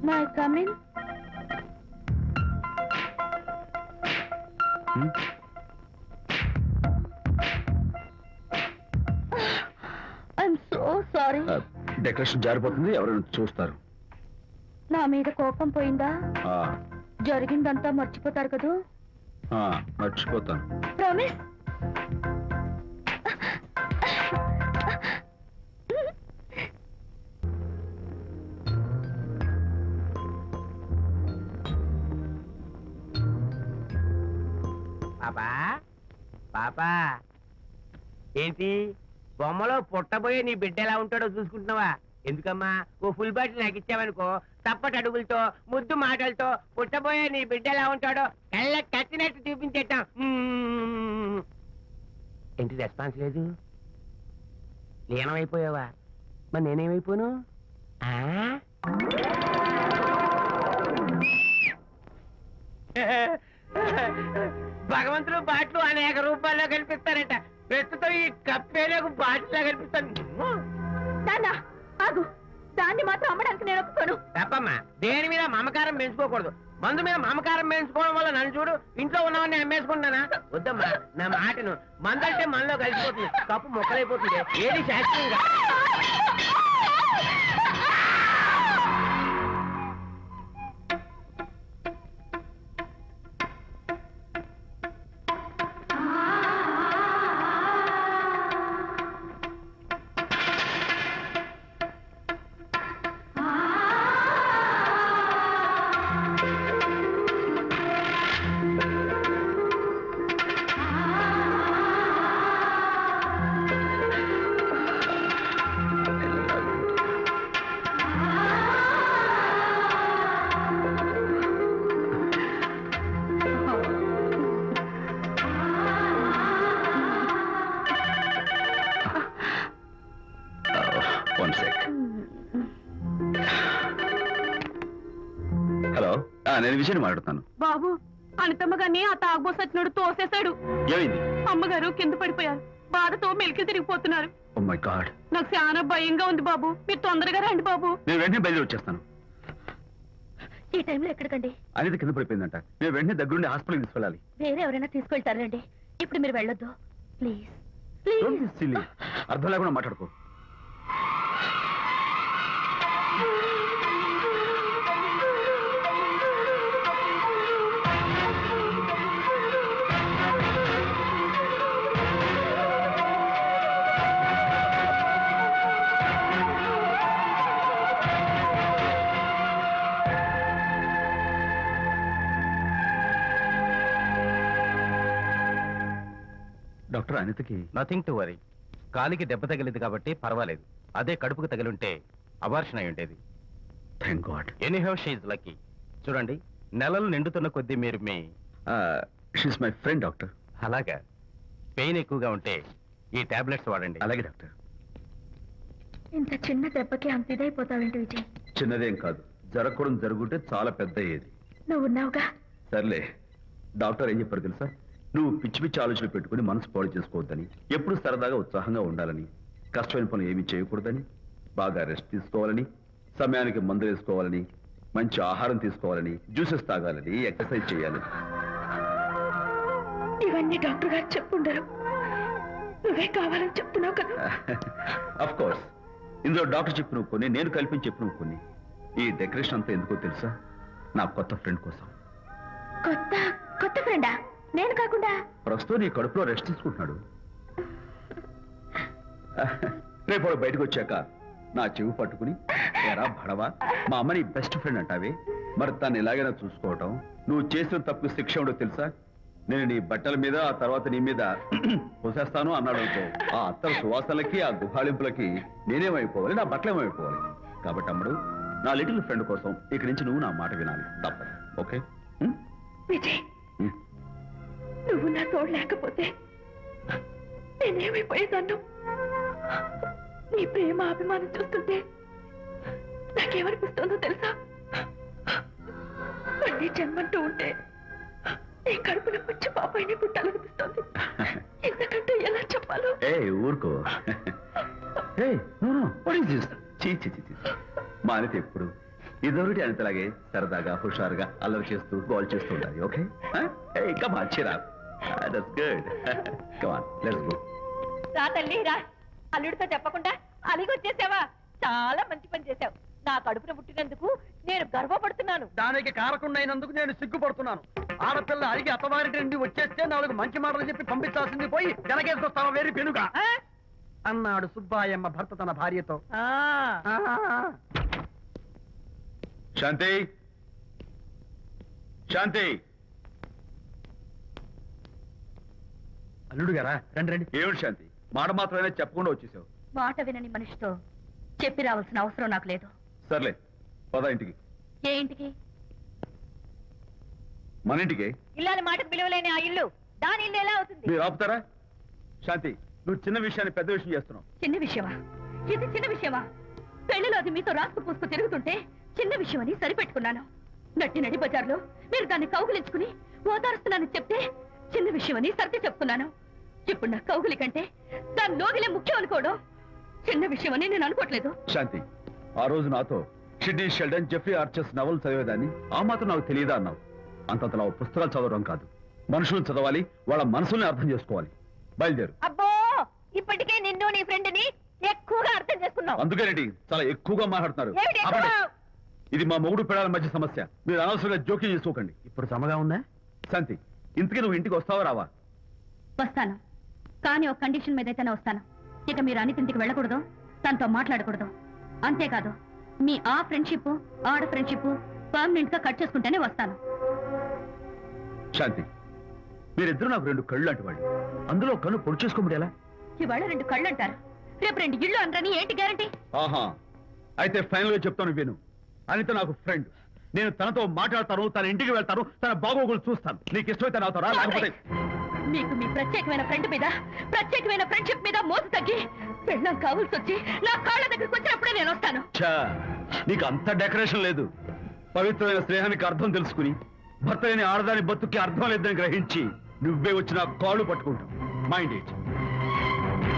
May come in. I'm so sorry. Decoration జారిపోతుంది, ఎవరైనా చూస్తారు. నా మీద కోపం పోయిందా? జరిగిందంతా మర్చిపోతారు కదూ? మర్చిపోతాను. ప్రామిస్? పాపా పాపా, ఏంటి బొమ్మలో పుట్టబోయే నీ బిడ్డ ఎలా ఉంటాడో చూసుకుంటున్నావా? ఎందుకమ్మా, ఓ ఫుల్ బాటిల్ నాకు ఇచ్చావనుకో, తప్పటి అడుగులతో ముద్దు మాటలతో పుట్టబోయే నీ బిడ్డ ఎలా ఉంటాడో కళ్ళ కట్టినట్టు చూపించేటాం. ఏంటి రెస్పాన్స్ లేదు? లీనమైపోయావా? మరి నేనేమైపోను? భగవంతుడు బాట్లు అనేక రూపాల్లో కనిపిస్తారట. ప్రస్తుతం ఈ కప్పేలకు బాటిల్లా కనిపిస్తాను. దాన్ని మాత్రం అమ్మడానికి నేను ఒప్పుకోను. తప్పమ్మా, దేని మీద మమకారం పెంచుకోకూడదు. మందు మీద మమకారం పెంచుకోవడం వల్ల నన్ను చూడు, ఇంట్లో ఉన్నవన్నీ అమ్మేసుకుంటానా? వద్దమ్మా, నా మాటను. మందు అంటే మనలో కలిసిపోతుంది, కప్పు మొక్కలైపోతుంది. ఏది శాస్త్రీయంగా నేను విషయం మాట్లాడుతాను. బాబు, అనితమ్మ గారిని ఆ తాగుబోసు వచ్చినాడు తోసేశాడు. ఏమైంది? అమ్మగారు కింద పడిపోయారు. బాధతో మెలికి తిరిగిపోతున్నారు. ఓ మై గాడ్, నాకు చాలా భయంగా ఉంది బాబు. మీరు తొందరగా రండి బాబు. నేను వెంటనే బయలుదేరి వచ్చేస్తాను. ఈ టైంలో ఎక్కడికండి? అనేది కింద పడిపోయిందంట. నేను వెంటనే దగ్గరుండి హాస్పిటల్కి తీసుకెళ్ళాలి. వేరే ఎవరైనా తీసుకెళ్తారండి. ఇప్పుడు మీరు వెళ్ళొద్దు ప్లీజ్. అర్థం లేకుండా మాట్లాడుకో. డాక్టర్, అనితకి నథింగ్ టు వరీ. కాలికి దెబ్బ తగిలింది కాబట్టి పర్వాలేదు. అదే కడుపుకు తగిలింటే అబార్షన్ అయి ఉండేది. Thank God. Anyhow she is lucky. చూడండి, నెలలు నిండుతున్న కొద్దీ మీరు మీ షీస్ మై ఫ్రెండ్ డాక్టర్. అలాగా, పెయిన్ ఎక్కువగా ఉంటే ఈ టాబ్లెట్స్ వాడండి. అలాగే డాక్టర్. ఇంత చిన్న దెబ్బకి అంత ఇదైపోతావేంటి విజయ్? చిన్నదేం కాదు, జరగకూడదు జరుగుంటే చాలా పెద్ద అయ్యేది. నువ్వు ఉన్నావుగా. సర్లే. డాక్టర్ ఏం చెప్పారు తెలుసా? నువ్వు పిచ్చి పిచ్చి ఆలోచనలు పెట్టుకుని మనసు పాడు చేసుకోవద్దని, ఎప్పుడు సరదాగా ఉత్సాహంగా ఉండాలని, కష్టమైన పనులు ఏమీ చేయకూడదని, బాగా రెస్ట్ తీసుకోవాలని, సమయానికి మందులు వేసుకోవాలని, మంచి ఆహారం తీసుకోవాలని, జ్యూసెస్ తాగాలని, ఎక్సర్సైజ్ చేయాలని. ఇవన్నీ డాక్టర్ గారు చెప్పుండరు, నువ్వే కావాలని చెప్తున్నావు కదా. అఫ్ కోర్స్, ఇందులో డాక్టర్ చెప్పిన కొన్ని, నేను కల్పించి చెప్పిన కొన్ని. ఈ డెకరేషన్ అంతా ఎందుకో తెలుసా? నా కొత్త ఫ్రెండ్ కోసం. కొత్త కొత్త ఫ్రెండా? నేను కాకుండా? ప్రస్తుతం నీ కడుపులో రెస్ట్ తీసుకుంటున్నాడు. రేపు బయటకు వచ్చాక నా చెవి పట్టుకుని, ఎరా భడవా, మా అమ్మ నీ బెస్ట్ ఫ్రెండ్ అంటావే, మరి తను ఎలాగైనా చూసుకోవటం, నువ్వు చేసిన తప్పు శిక్ష ఉండో తెలుసా? నేను నీ బట్టల మీద, ఆ తర్వాత నీ మీద పోసేస్తాను అన్నాడు అనుకో, ఆ అత్తల సువాసనలకి, ఆ గుహాళింపులకి నేనేమైపోవాలి, నా బట్టలేమైపోవాలి. కాబట్టి అమ్ముడు, నా లిటిల్ ఫ్రెండ్ కోసం ఇక్కడి నుంచి నువ్వు నా మాట వినాలి, తప్పదు. ఓకే? విజయ్, నువ్వు నా తోడు లేకపోతే నేనేమైపోయేదాన్ను. నీ ప్రేమ అభిమానం చూస్తుంటే నాకేమనిపిస్తుందో తెలుసా? మళ్ళీ జన్మంటూ ఉంటే నీ కడుపున వచ్చి పాపాయిని పుట్టాలనిపిస్తుంది. ఎందుకంటే ఎలా చెప్పాలో. ఊరుకో. మా అనిత ఎప్పుడు ఇదొకటి అంతలాగే సరదాగా హుషారుగా అల్లరి చేస్తూ గోల్ చేస్తూ ఉండాలి. Okay come on Chira that's good come on let's go. రా తల్లి రా. అల్లుడితో చెప్పకుండా అలిగొచ్చేసావా? చాలా మంచి పని చేశావు. నా కడుపున పుట్టినందుకు నేను గర్వపడుతున్నాను. దానికి కారకుండైనందుకు నేను సిగ్గుపడుతున్నాను. ఆడపిల్ల అడిగి అత్తవారింటి నుండి వచ్చేస్తే 4 మంచి మాటలు చెప్పి పంపించాల్సింది పోయి వెనకేసుకొస్తావా వేరు పెనుగా అన్నాడు సుబ్బాయమ్మ భర్త తన భార్యతో. శాంతి శాంతి. అల్లుడు గారా రండి రండి. ఏమిటి శాంతి, మాట మాత్రమే చెప్పకుండా వచ్చేసావు? మాట వినని మనిషితో చెప్పి రావాల్సిన అవసరం నాకు లేదు. సర్లే పద ఇంటికి. ఏ ఇంటికి? మన ఇంటికి. ఇల్లాలి మాటకు విలువలేని ఆ ఇల్లు దాని ఇల్లు ఎలా అవుతుంది? మీరు ఆపుతారా? శాంతి, నువ్వు చిన్న విషయాన్ని పెద్ద విషయం చేస్తున్నావు. చిన్న విషయమా? ఇది చిన్న విషయమా? పెళ్లిలో అది మీతో రాసుకు పూసుకు తిరుగుతుంటే చిన్న విషయమని సరిపెట్టుకున్నాను. నడి బజార్లో మీరు దాన్ని కౌగులించుకుని ఓదారుస్తున్నానని చెప్తే చిన్న విషయమని సర్ది చెప్తున్నాను. ఇప్పుడు నా కౌగులి కంటే దాని లోగిలే ముఖ్యం అనుకోవడం చిన్న విషయమని నేను అనుకోవట్లేదు. శాంతి, ఆ రోజు నాతో షిడ్నీ షెల్డన్, జెఫ్రీ ఆర్చర్స్ నవలు చదివేదాన్ని ఆ మాత్రం నాకు తెలియదా అన్నావు. అంతంతలా పుస్తకాలు చదవడం కాదు, మనుషులను చదవాలి, వాళ్ళ మనసుల్ని అర్థం చేసుకోవాలి. బయలుదేరు. అబ్బో, ఇప్పటికే నిన్ను నీ ఫ్రెండ్ ని ఎక్కువగా అర్థం చేసుకున్నావు. అందుకేనండి చాలా ఎక్కువగా మాట్లాడుతున్నారు. ఏమిటి ఎక్కువ? ఆపండి. ఇది మా మొగుడు పిల్లల మధ్య సమస్య, మీరు అనవసరంగా జోక్యం చేసుకోకండి. ఇప్పుడు సమగా ఉందా? శాంతి, ఇంతకీ నువ్వు ఇంటికి వస్తావా రావా? వస్తాను, కానీ ఒక కండిషన్ మీద అయితేనే వస్తాను. ఇక మీరు అనితింటికి వెళ్ళకూడదు, తనతో మాట్లాడకూడదు. అంతేకాదు, మీ ఆ ఫ్రెండ్షిప్ ఆడ ఫ్రెండ్షిప్ పర్మనెంట్ గా కట్ చేసుకుంటేనే వస్తాను. శాంతి, మీరిద్దరు నాకు 2 కళ్ళు లాంటి వాళ్ళు. అందులో కన్ను పొడి చేసుకోబడి ఎలా? ఇవాళ 2 కళ్ళు అంటారు, రేపు 2 ఇళ్ళు అంటారని ఏంటి గ్యారంటీ? ఆహా, అయితే ఫైనల్ గా చెప్తాను విను. అనిత నాకు ఫ్రెండ్. నేను తనతో మాట్లాడతాను, తన ఇంటికి వెళ్తాను, తన బాగోగులు చూస్తాను. నీకు ఇష్టమైతే నాతో రా, లేకపోతే మీకు మీ ప్రత్యేకమైన ఫ్రెండ్ మీద, ప్రత్యేకమైన ఫ్రెండ్షిప్ మీద మోసు తగ్గి పెళ్ళం కావాల్సి వచ్చి నా కాళ్ళ దగ్గరికి వచ్చినప్పుడే నేను వస్తాను. ఛా, నీకు అంత డెకరేషన్ లేదు. పవిత్రమైన స్నేహానికి అర్థం తెలుసుకుని భర్త లేని ఆడదాని బతుక్కి అర్థం లేదని గ్రహించి నువ్వే వచ్చి నా కాళ్ళు పట్టుకుంటావు. Mind it.